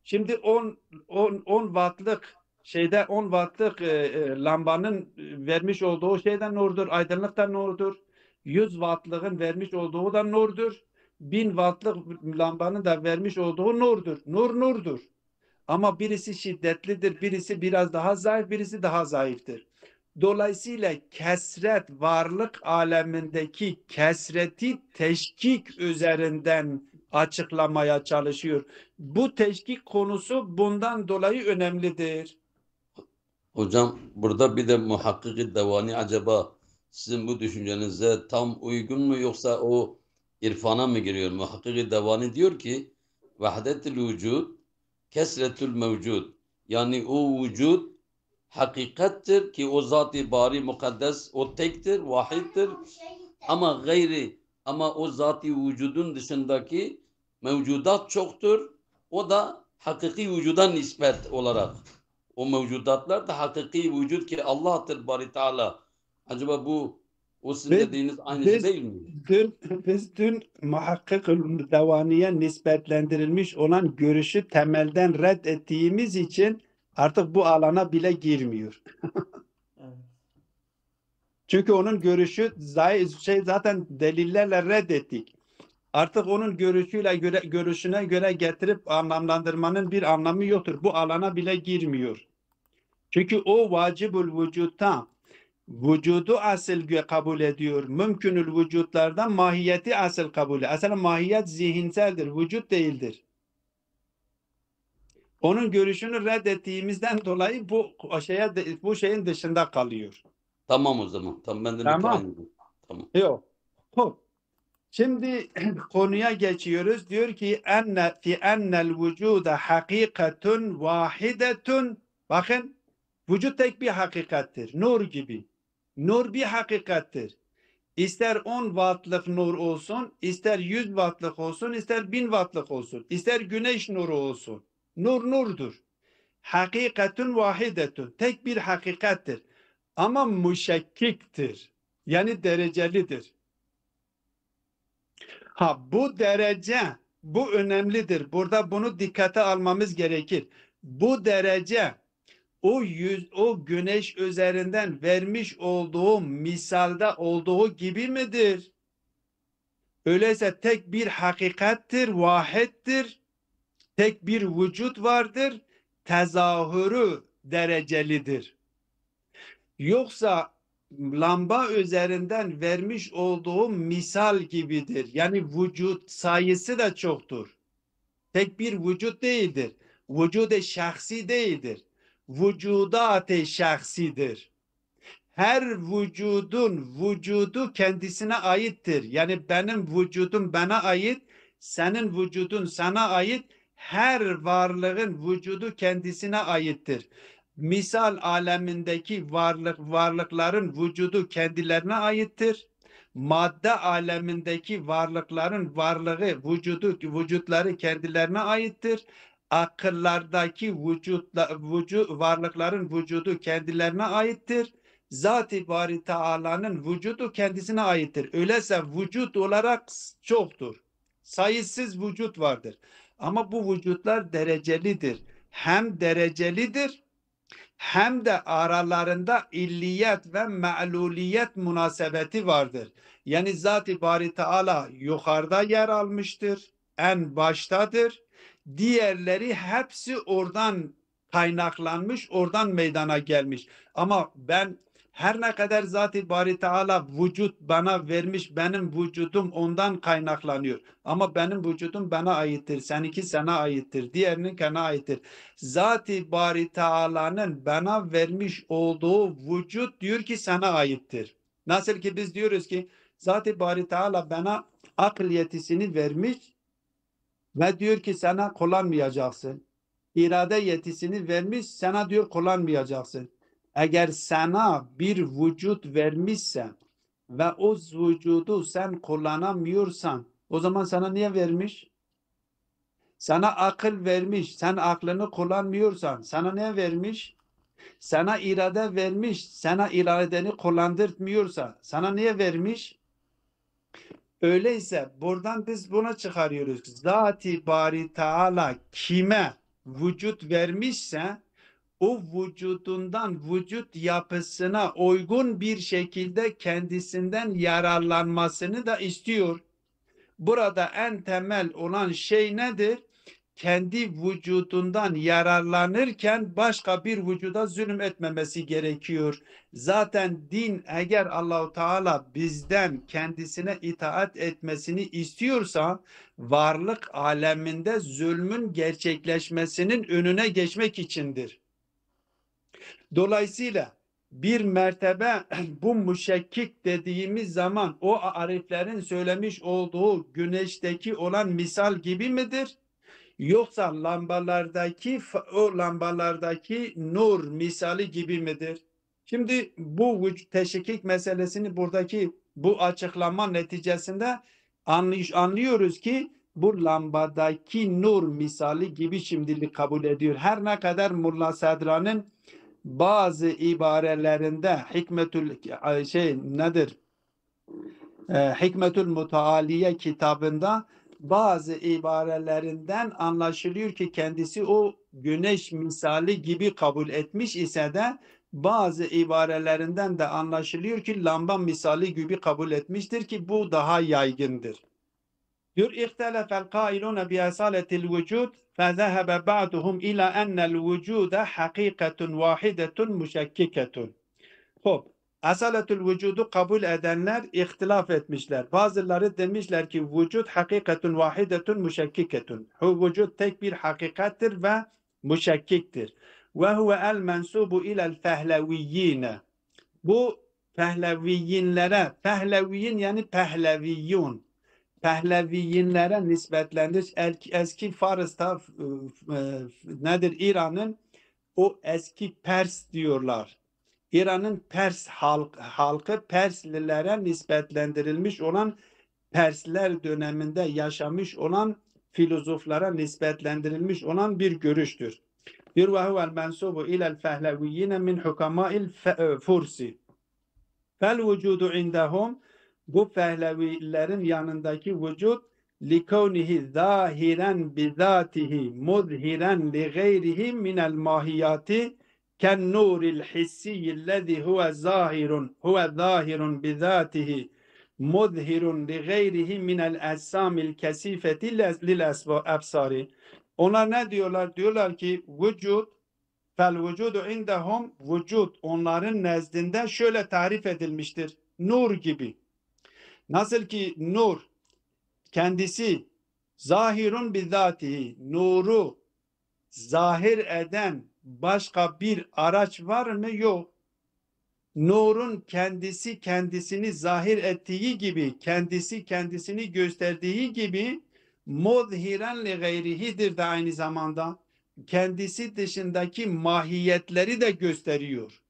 Speaker 1: Şimdi 10 wattlık 10 wattlık lambanın vermiş olduğu şeyden nurdur. Aydınlık da nurdur. 100 wattlığın vermiş olduğu da nurdur. 1000 wattlık lambanın da vermiş olduğu nurdur. Nur nurdur. Ama birisi şiddetlidir, birisi biraz daha zayıf, birisi daha zayıftır. Dolayısıyla kesret varlık alemindeki kesreti teşkik üzerinden açıklamaya çalışıyor. Bu teşkik konusu bundan dolayı önemlidir.
Speaker 4: Hocam burada bir de Muhakkik-i Devani acaba sizin bu düşüncenize tam uygun mu yoksa o irfana mı giriyor? Muhakkik-i Devani diyor ki vahdetul vücud kesretül mevcud. Yani o vücut hakikattir ki o zat-ı bari mukaddes o tektir, vahiddir ama o zat-ı vücudun dışındaki mevcudat çoktur. O da hakiki vücuda nispet olarak. O mevcudatlar da hakiki vücut ki Allah'tır bari Teala. Acaba bu o sizin dediğiniz aynısı değil mi?
Speaker 1: Biz dün Muhakkik-ül Devani'ye nispetlendirilmiş olan görüşü temelden reddettiğimiz için artık bu alana bile girmiyor.
Speaker 3: Evet.
Speaker 1: Çünkü onun görüşü zaten delillerle reddettik. Artık onun görüşüne göre getirip anlamlandırmanın bir anlamı yoktur. Bu alana bile girmiyor. Çünkü o vacibül vücutta vücudu asıl kabul ediyor. Mümkünül vücutlardan mahiyeti asıl kabul ediyor. Aslında mahiyet zihinseldir, vücut değildir. Onun görüşünü reddettiğimizden dolayı bu şeyin dışında kalıyor.
Speaker 4: Tamam o zaman. Tamam ben de
Speaker 1: Tamam.
Speaker 4: aynı. Tamam.
Speaker 1: Yok. Hop. Şimdi konuya geçiyoruz. Diyor ki ennel vücuda hakikatun vahidetun. Bakın vücut tek bir hakikattir. Nur gibi. Nur bir hakikattir. İster 10 wattlık nur olsun, ister 100 wattlık olsun, ister 1000 wattlık olsun, ister güneş nuru olsun. Nur nurdur. Hakikatun vahidetun. Tek bir hakikattir. Ama müşekkiktir. Yani derecelidir. Bu derece, bu önemlidir. Burada bunu dikkate almamız gerekir. Bu derece o güneş üzerinden vermiş olduğu misalda olduğu gibi midir? Öyleyse tek bir hakikattir, vahittir. Tek bir vücut vardır. Tezahürü derecelidir. Yoksa lamba üzerinden vermiş olduğu misal gibidir. Yani vücut sayısı da çoktur. Tek bir vücut değildir. Vücude şahsi değildir. Vücudat-ı şahsidir. Her vücudun vücudu kendisine aittir. Yani benim vücudum bana ait, senin vücudun sana ait. Her varlığın vücudu kendisine aittir. Misal alemindeki varlıkların vücudu kendilerine aittir. Madde alemindeki varlıkların vücutları kendilerine aittir. Akıllardaki varlıkların vücudu kendilerine aittir. Zat-ı Bari Teala'nın vücudu kendisine aittir. Öyleyse vücut olarak çoktur. Sayısız vücut vardır. Ama bu vücutlar derecelidir. Hem derecelidir hem de aralarında illiyet ve ma'luliyet münasebeti vardır. Yani Zat-ı Bari Teala yukarıda yer almıştır. En baştadır. Diğerleri hepsi oradan kaynaklanmış, oradan meydana gelmiş. Ama ben her ne kadar Zat-ı Bari Teala vücut bana vermiş, benim vücudum ondan kaynaklanıyor. Ama benim vücudum bana aittir, seninki sana aittir, diğerinin sana aittir. Zat-ı Bari Teala'nın bana vermiş olduğu vücut diyor ki sana aittir. Nasıl ki biz diyoruz ki Zat-ı Bari Teala bana akıl yetisini vermiş ve diyor ki sana kullanmayacaksın. İrade yetisini vermiş, sana diyor kullanmayacaksın. Eğer sana bir vücut vermişse ve o vücudu sen kullanamıyorsan, o zaman sana niye vermiş? Sana akıl vermiş, sen aklını kullanmıyorsan, sana ne vermiş? Sana irade vermiş, sana iradeni kullandırmıyorsa, sana niye vermiş? Öyleyse buradan biz buna çıkarıyoruz. Zat-ı Bari Teala kime vücut vermişse o vücudundan vücut yapısına uygun bir şekilde kendisinden yararlanmasını da istiyor. Burada en temel olan şey nedir? Kendi vücudundan yararlanırken başka bir vücuda zulüm etmemesi gerekiyor. Zaten din eğer Allahu Teala bizden kendisine itaat etmesini istiyorsa varlık aleminde zulmün gerçekleşmesinin önüne geçmek içindir. Dolayısıyla bir mertebe bu müşekkik dediğimiz zaman o ariflerin söylemiş olduğu güneşteki olan misal gibi midir? Yoksa lambalardaki nur misali gibi midir? Şimdi bu teşekkük meselesini buradaki bu açıklama neticesinde anlıyoruz ki bu lambadaki nur misali gibi şimdilik kabul ediyor. Her ne kadar Mulla Sadra'nın bazı ibarelerinde Hikmetül Mutaaliye kitabında bazı ibarelerinden anlaşılıyor ki kendisi o güneş misali gibi kabul etmiş ise de bazı ibarelerinden de anlaşılıyor ki lamba misali gibi kabul etmiştir ki bu daha yaygındır. Diyor ihtelefel kailune bi esaletil vücud fezehebe ba'duhum ila ennel vücude hakikatun vahidetun müşekkiketun. Hop. Asaletül vücudu kabul edenler ihtilaf etmişler. Bazıları demişler ki vücut hakikatun vahidetun müşekkiketun. Bu vücut tek bir hakikattir ve müşekkiktir. Ve huve el mensubu ilel fehleviyyine. Bu fehleviyinlere, fehleviyin yani pehleviyyun. Pehleviyinlere nispetlendir. Eski Fars'ta nedir? İran'ın o eski Pers diyorlar. İran'ın Pers halkı Perslilere nispetlendirilmiş olan Persler döneminde yaşamış olan filozoflara nispetlendirilmiş olan bir görüştür. Diyor ve huvel mensubu ilel fehleviyyine min hukamâil fursi. Fel vücudu indahum bu Fehlevilerin yanındaki vücut likavnihi zahiren bizatihi muzhiren li gayrihi minel mahiyati ken nuril hissiyillezî huve zahirun bizatihi muzhirun li gayrihi minel essamil kesifeti lil absari. Onlar ne diyorlar? Diyorlar ki vücut fel vücudu indahum vücut onların nezdinde şöyle tarif edilmiştir. Nur gibi. Nasıl ki nur kendisi zahirun bizatihi nuru zahir eden başka bir araç var mı? Yok. Nurun kendisi kendisini zahir ettiği gibi, kendisi kendisini gösterdiği gibi muzhiren li gayrihidir de aynı zamanda kendisi dışındaki mahiyetleri de gösteriyor.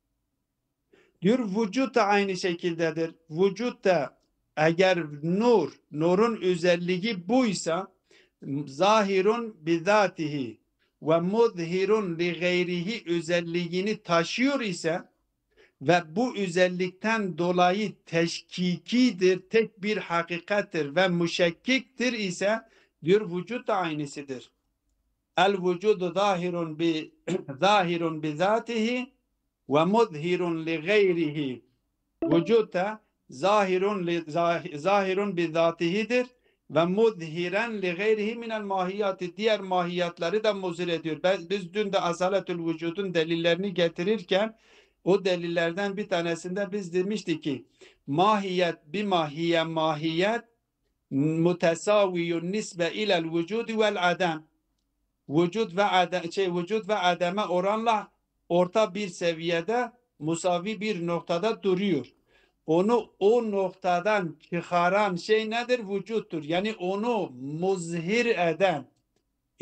Speaker 1: Diyor vücut da aynı şekildedir. Vücut da eğer nurun özelliği buysa zahirun bizatihi ve muzhirun li gayrihi özelliğini taşıyor ise ve bu özellikten dolayı teşkikidir, tek bir hakikattir ve müşekkiktir ise diyor vücut da aynısıdır. El vücudu zahirun bizatihi ve muzhirun li gayrihi. Vücut da zahirun bizatihidir. ve muzhiren li gayrihi minel mahiyati, diğer mahiyatları da muzhir ediyor. Biz dün de azaletül vücudun delillerini getirirken o delillerden bir tanesinde biz demiştik ki mahiyet bima hiye mahiyet mutesaviyun nisbe ilel vücudi vel adem. Vücut ve ademe oranla orta bir seviyede, musavi bir noktada duruyor. Onu o noktadan çıkaran şey nedir? Vücuttur. Yani onu muzhir eden,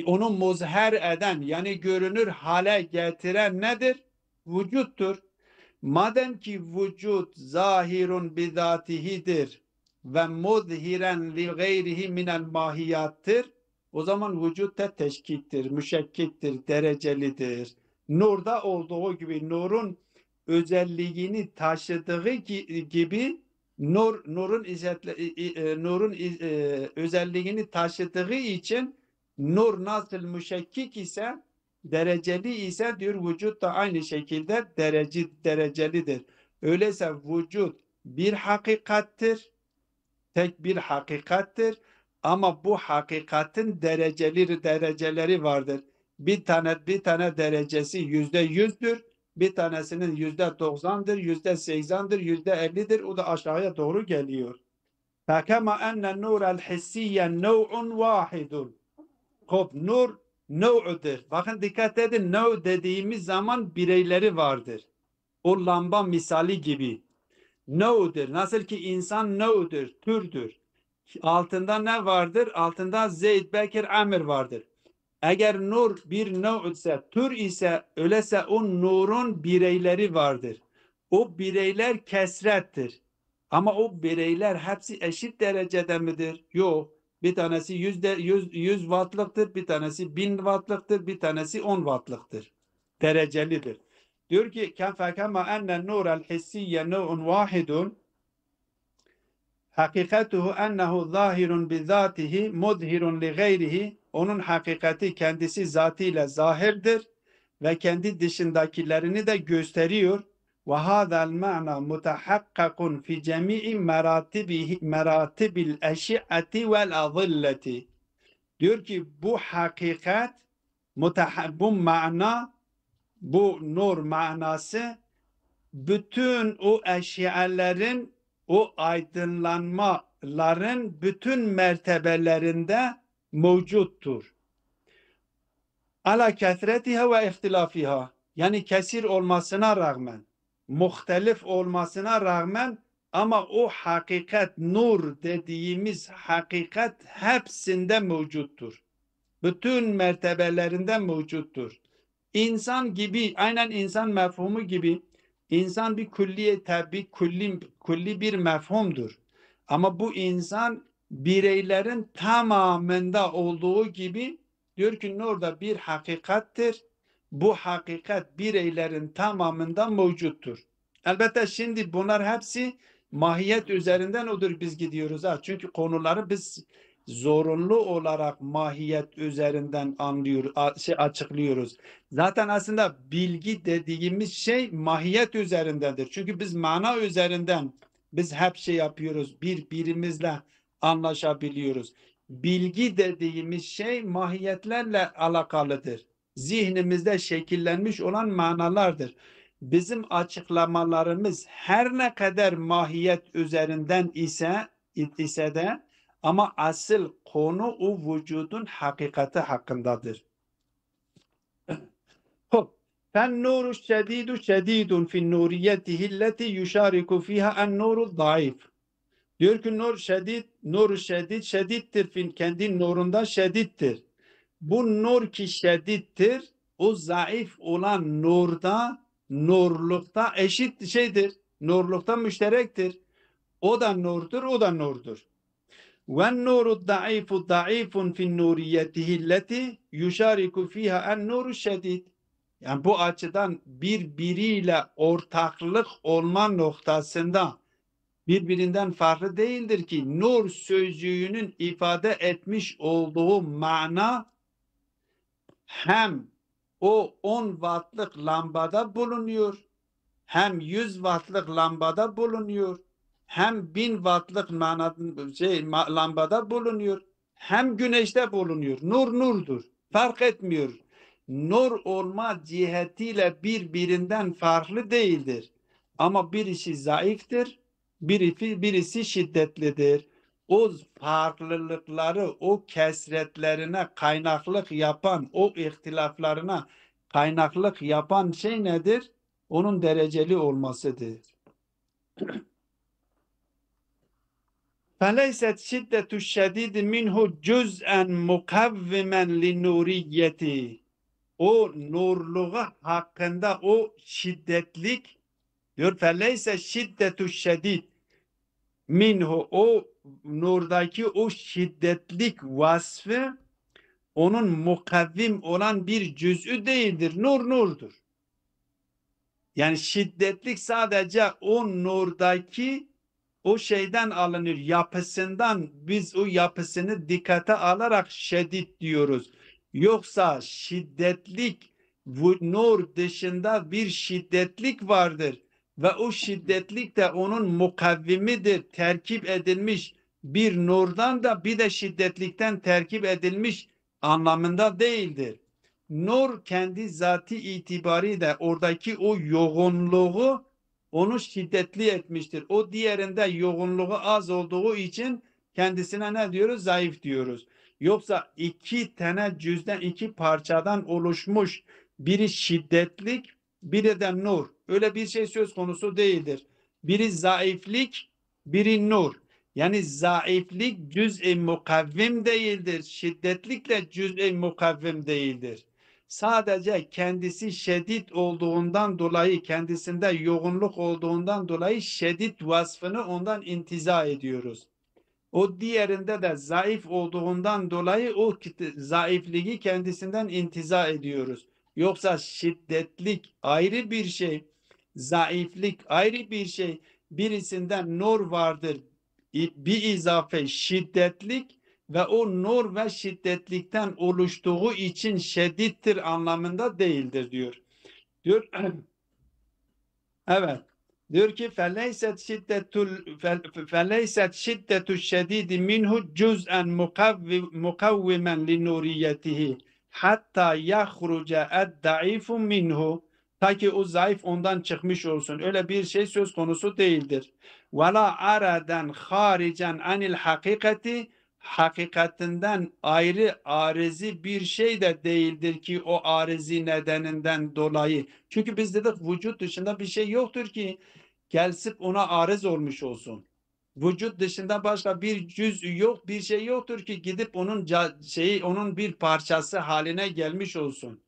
Speaker 1: onu muzher eden, yani görünür hale getiren nedir? Vücuttur. Madem ki vücut zahirun bizatihidir ve muzhiren li gayrihi minel mahiyattır, o zaman vücut da teşkiktir, müşekkiktir, derecelidir. Nurda olduğu gibi nurun özelliğini taşıdığı gibi nurun özelliğini taşıdığı için nur nasıl müşekkik ise, dereceli ise diyor vücut da aynı şekilde derecelidir. Öyleyse vücut bir hakikattir, tek bir hakikattir ama bu hakikatin dereceleri vardır. Bir tane derecesi %100'dür, bir tanesinin %90'dır, %80'dir, %50'dir. O da aşağıya doğru geliyor. فَكَمَا أَنَّ النُّورَ الْحِسِّيَّ نَوْعٌ وَاحِدٌ. Nur nev'udur. Bakın dikkat edin, nev dediğimiz zaman bireyleri vardır. O lamba misali gibi. Nev'udur. Nasıl ki insan nev'udur, türdür. Altında ne vardır? Altında Zeyd, Bekir, Amir vardır. Eğer nur bir nev ise, tür ise, öyleyse o nurun bireyleri vardır. O bireyler kesrettir. Ama o bireyler hepsi eşit derecede midir? Yok. Bir tanesi 100 wattlıktır, bir tanesi 1000 wattlıktır, bir tanesi 10 wattlıktır. Derecelidir. Diyor ki kema enne nurel hissiyye nev'un vahidun hakikatuhu ennehu zahirun bizatihi muzhirun li gayrihi, onun hakikati kendisi zatıyla zahirdir ve kendi dışındakilerini de gösteriyor. Ve hâzel ma'na mutehakkakun fi cemii meratibil eşi'ati vel azilleti. Diyor ki bu hakikat, bu mana, bu nur manası bütün o eşyaların, o aydınlanmaların bütün mertebelerinde mevcuttur. Ala kesretiha ve ihtilafiha, yani kesir olmasına rağmen, muhtelif olmasına rağmen, ama o hakikat, nur dediğimiz hakikat hepsinde mevcuttur. Bütün mertebelerinde mevcuttur. İnsan gibi, aynen insan mefhumu gibi, insan bir külli bir mefhumdur. Ama bu insan bireylerin tamamında olduğu gibi diyor ki nur da bir hakikattir. Bu hakikat bireylerin tamamında mevcuttur. Elbette şimdi bunlar hepsi mahiyet üzerinden odur biz gidiyoruz. Çünkü konuları biz zorunlu olarak mahiyet üzerinden açıklıyoruz. Zaten aslında bilgi dediğimiz şey mahiyet üzerindendir. Çünkü biz mana üzerinden biz hep şey yapıyoruz. Birbirimizle anlaşabiliyoruz. Bilgi dediğimiz şey mahiyetlerle alakalıdır. Zihnimizde şekillenmiş olan manalardır. Bizim açıklamalarımız her ne kadar mahiyet üzerinden ise de, ama asıl konu o vücudun hakikati hakkındadır. فَالنُّورُ الشَّد۪يدُ شَد۪يدٌ فِي النُّورِيَّتِهِ الَّتِي يُشَارِكُ ف۪يهَا النُّورُ الضَّعِيفِ. Diyor ki nur şedittir, kendi nurunda şedittir. Bu nur ki şedittir, o zayıf olan nurlukta eşit şeydir. Nurlukta müşterektir. O da nurdur, o da nurdur. وَالنُّورُ الضَّعِيفُ ضَعِيفٌ فِي النُّورِيَّتِهِ الَّتِي يُشَارِكُ ف۪يهَا النُّورُ الشَّد۪يدِ. Yani bu açıdan birbiriyle ortaklık olma noktasında birbirinden farklı değildir ki nur sözcüğünün ifade etmiş olduğu mana hem o 10 wattlık lambada bulunuyor, hem 100 wattlık lambada bulunuyor, hem 1000 wattlık lambada bulunuyor, hem güneşte bulunuyor. Nur nurdur. Fark etmiyor. Nur olma cihetiyle birbirinden farklı değildir. Ama birisi zayıftır, birisi şiddetlidir. O farklılıkları, o kesretlerine kaynaklık yapan, o ihtilaflarına kaynaklık yapan şey nedir? Onun dereceli olmasıdır. فَلَيْسَتْ شِدَّةُ الشَّدِيدِ مِنْهُ جُزْءًا مُكَوِّمًا لِنُورِيَّتِهِ. O nurluğu hakkında o şiddetlik diyor. فَلَيْسَ شِدَّةُ الشَّدِيدِ minhu, o nurdaki o şiddetlik vasfı onun mukavvim olan bir cüz'ü değildir. Nur nurdur. Yani şiddetlik sadece o nurdaki o şeyden alınır, yapısından. Biz o yapısını dikkate alarak şiddet diyoruz. Yoksa şiddetlik, nur dışında bir şiddetlik vardır ve o şiddetlik de onun mukavvimidir. Terkip edilmiş bir nurdan da bir de şiddetlikten terkip edilmiş anlamında değildir. Nur kendi zati itibariyle oradaki o yoğunluğu onu şiddetli etmiştir. O diğerinde yoğunluğu az olduğu için kendisine ne diyoruz? Zayıf diyoruz. Yoksa iki tane cüzden, iki parçadan oluşmuş, biri şiddetlik, biri de nur. Öyle bir şey söz konusu değildir. Biri zayıflik, biri nur. Yani zayıflik cüz-i mukavvim değildir. Şiddetlikle cüz-i mukavvim değildir. Sadece kendisi şiddet olduğundan dolayı, kendisinde yoğunluk olduğundan dolayı şiddet vasfını ondan intiza ediyoruz. O diğerinde de zayıf olduğundan dolayı o zayıflığı kendisinden intiza ediyoruz. Yoksa şiddetlik ayrı bir şey, zayıflık ayrı bir şey. Birisinden nur vardır, bir izafe şiddetlik ve o nur ve şiddetlikten oluştuğu için şiddettir anlamında değildir diyor. Diyor evet. Diyor ki فَلَيْسَتْ شِدَّةُ الشَّدِيدِ مِنْهُ جُزْءًا مُكَوِّمًا لِنُورِيَّتِهِ حَتَّى يَخْرُجَ الضَّعِيفُ مِنْهُ, ta ki o zayıf ondan çıkmış olsun. Öyle bir şey söz konusu değildir. وَلَا عَرَدًا خَارِجًا عَنِ الْحَقِيقَةِ, hakikatinden ayrı arizi bir şey de değildir ki o arizi nedeninden dolayı. Çünkü biz dedik vücut dışında bir şey yoktur ki gelsin ona arız olmuş olsun. Vücut dışında başka bir cüz yok, bir şey yoktur ki gidip onun onun bir parçası haline gelmiş olsun.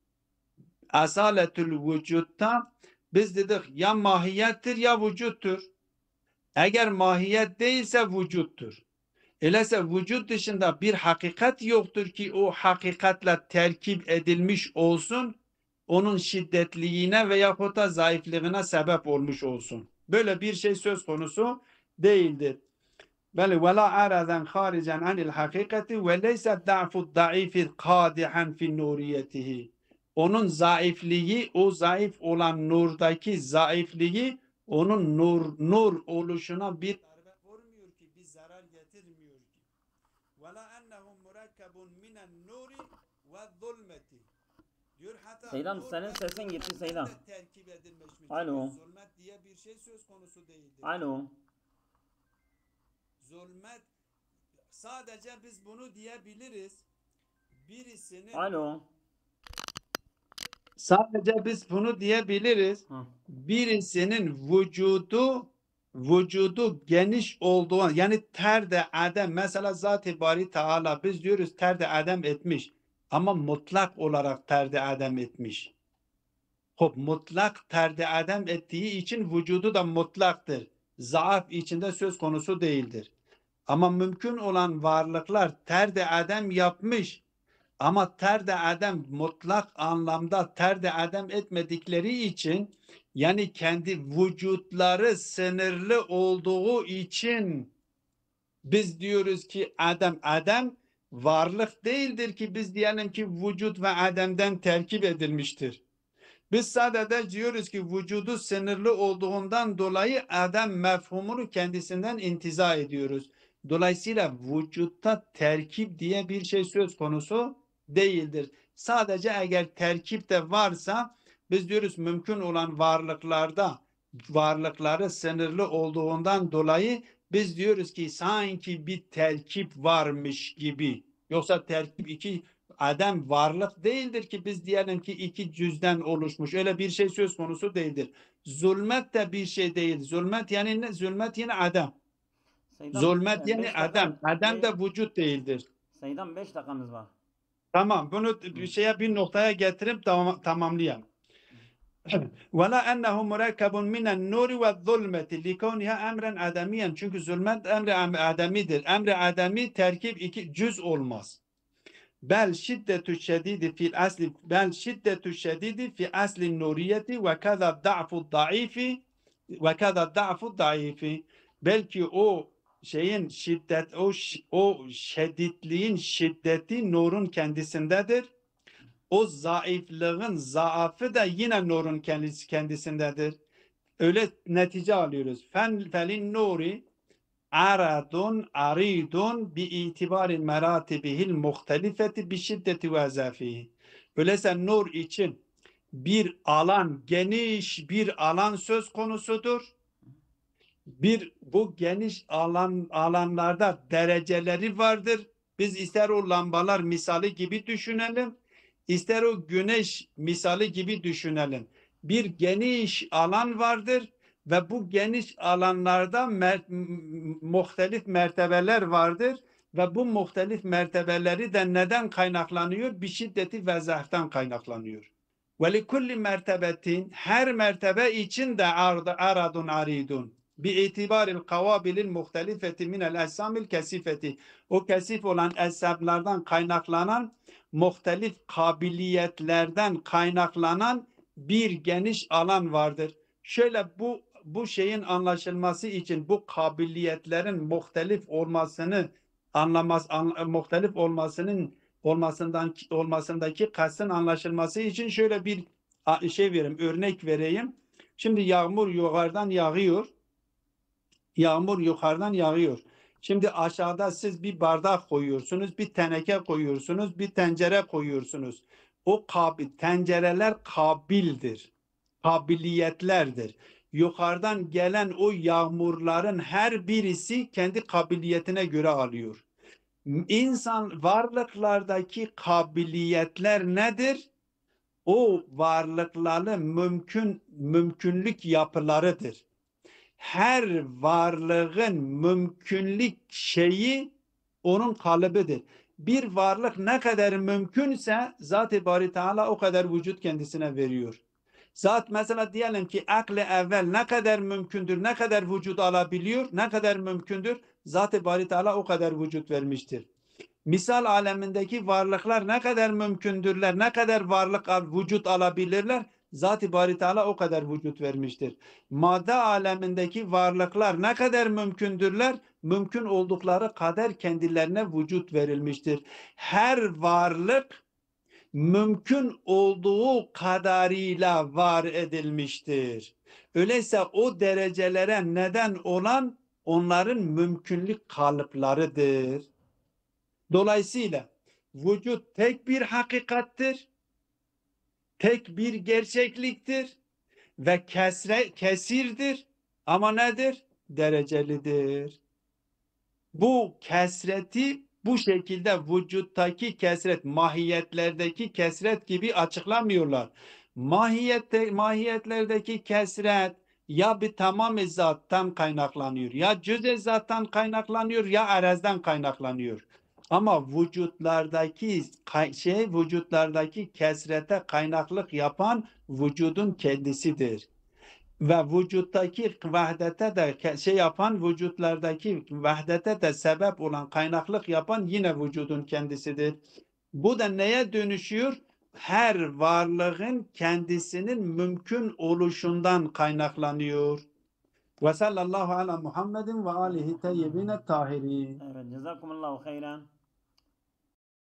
Speaker 1: Asaletül vücutta biz dedik ya mahiyettir ya vücuttur. Eğer mahiyet değilse vücuttur. Öyleyse vücut dışında bir hakikat yoktur ki o hakikatle terkip edilmiş olsun, onun şiddetliğine veyahut da zayıflığına sebep olmuş olsun. Böyle bir şey söz konusu değildir. Beli ve la aradan haricen anil hakikati ve leysa da'fu da'ifi kadihan fi nuriyetihi. Onun zayıflığı, o zayıf olan nurdaki zayıflığı onun nur oluşuna bir darbe vurmuyor ki, bir zarar getirmiyor ki. Ve la ennehu murakkabun minen nuri ve zulmeti. Diyor hatta
Speaker 3: Seydam,
Speaker 1: nur
Speaker 3: senin
Speaker 1: ve
Speaker 3: sesin gitti
Speaker 1: zulmetten
Speaker 3: Seydam.
Speaker 1: de terkip edilmiştir.
Speaker 3: Alo.
Speaker 1: Zulmet diye bir şey söz konusu değildir.
Speaker 3: Alo.
Speaker 1: Zulmet, sadece biz bunu diyebiliriz. Birisinin
Speaker 3: Alo.
Speaker 1: sadece biz bunu diyebiliriz.
Speaker 3: Hı.
Speaker 1: Birisinin vücudu geniş olduğu, yani terde adem, mesela Zat-ı Bari Teala biz diyoruz terde adem etmiş ama mutlak olarak terde adem etmiş. Hop, mutlak terde adem ettiği için vücudu da mutlaktır. Zaaf içinde söz konusu değildir. Ama mümkün olan varlıklar terde adem yapmış ama terde adem mutlak anlamda terde adem etmedikleri için, yani kendi vücutları sınırlı olduğu için biz diyoruz ki adem varlık değildir ki biz diyelim ki vücut ve ademden terkip edilmiştir. Biz sadece diyoruz ki vücudu sınırlı olduğundan dolayı adam mefhumunu kendisinden intiza ediyoruz. Dolayısıyla vücutta terkip diye bir şey söz konusu değildir. Sadece eğer terkip de varsa biz diyoruz mümkün olan varlıkları sınırlı olduğundan dolayı biz diyoruz ki sanki bir terkip varmış gibi. Yoksa terkip iki adam varlık değildir ki biz diyelim ki iki cüzden oluşmuş. Öyle bir şey söz konusu değildir. Zulmet de bir şey değil. Zulmet yani ne? Zulmet yine adam.
Speaker 3: Seydam,
Speaker 1: Zulmet yani
Speaker 3: 5
Speaker 1: adam. Adam
Speaker 3: dakika.
Speaker 1: da vücut değildir.
Speaker 3: Seydam 5 dakikamız var.
Speaker 1: Tamam. Bunu bir noktaya getirip tamamlayalım. وَلَا أَنَّهُ مُرَكَّبٌ مِنَ النُّورِ وَالظُّلْمَةِ لِكَوْنِهَا أَمْرًا ademiyen. Çünkü zulmet emri ademidir. Emri ademi terkip iki cüz olmaz. Bel şiddetü şedidi fil asli bel şiddetü şedidi fi asli nuriyeti ve kaza da'fu daifi ve kaza da'fu daifi. Belki o şeyin şiddet o şiddetliğin şiddeti nurun kendisindedir. O zayıflığın zaafı da yine nurun kendisindedir. Öyle netice alıyoruz. Felin nuri aradun aridun bi itibari meratibihil muhtelifeti bi şiddeti ve zafihi. Öyleyse nur için bir alan, geniş bir alan söz konusudur. Bu geniş alanlarda dereceleri vardır. Biz ister o lambalar misali gibi düşünelim, ister o güneş misali gibi düşünelim. Bir geniş alan vardır ve bu geniş alanlarda muhtelif mertebeler vardır ve bu muhtelif mertebeleri de neden kaynaklanıyor? Bir şiddeti ve zahftan kaynaklanıyor. Ve li kulli mertebetin, her mertebe için de aradun aridun bi itibaril kavabilil muhtelifeti minel esamil kesifeti. O kesif olan eshablardan kaynaklanan muhtelif kabiliyetlerden kaynaklanan bir geniş alan vardır. Şöyle bu şeyin anlaşılması için bu kabiliyetlerin muhtelif olmasını muhtelif olmasındaki kastın anlaşılması için şöyle bir örnek vereyim. Şimdi yağmur yukarıdan yağıyor. Yağmur yukarıdan yağıyor. Şimdi aşağıda siz bir bardak koyuyorsunuz, bir teneke koyuyorsunuz, bir tencere koyuyorsunuz. O tencereler kabildir. Kabiliyetlerdir. Yukarıdan gelen o yağmurların her birisi kendi kabiliyetine göre alıyor. İnsan varlıklardaki kabiliyetler nedir? O varlıkların mümkünlük yapılarıdır. Her varlığın mümkünlük şeyi onun kalıbıdır. Bir varlık ne kadar mümkünse Zat-ı Bari Teala o kadar vücut kendisine veriyor. Mesela diyelim ki aklı evvel ne kadar mümkündür, ne kadar vücut alabiliyor, ne kadar mümkündür, Zat-ı Bari Teala o kadar vücut vermiştir. Misal alemindeki varlıklar ne kadar mümkündürler, ne kadar vücut alabilirler, Zat-ı Bari Teala o kadar vücut vermiştir. Madde alemindeki varlıklar ne kadar mümkündürler, mümkün oldukları kadar kendilerine vücut verilmiştir. Her varlık mümkün olduğu kadarıyla var edilmiştir. Öyleyse o derecelere neden olan onların mümkünlük kalıplarıdır. Dolayısıyla vücut tek bir hakikattir, tek bir gerçekliktir ve kesirdir ama nedir? Derecelidir. Bu kesreti bu şekilde vücuttaki kesret, mahiyetlerdeki kesret gibi açıklamıyorlar. Mahiyetlerdeki kesret ya bir tamam-ı zattan kaynaklanıyor, ya cüz-i zattan kaynaklanıyor, ya arezden kaynaklanıyor. Ama vücutlardaki kesrete kaynaklık yapan vücudun kendisidir. Ve vücuttaki vahdete de vücutlardaki vahdete de sebep olan, kaynaklık yapan yine vücudun kendisidir. Bu da neye dönüşüyor? Her varlığın kendisinin mümkün oluşundan kaynaklanıyor. Ve sallallahu ala Muhammedin ve alihi teyyibine tahirin.
Speaker 3: Evet, cezakumullahu hayran.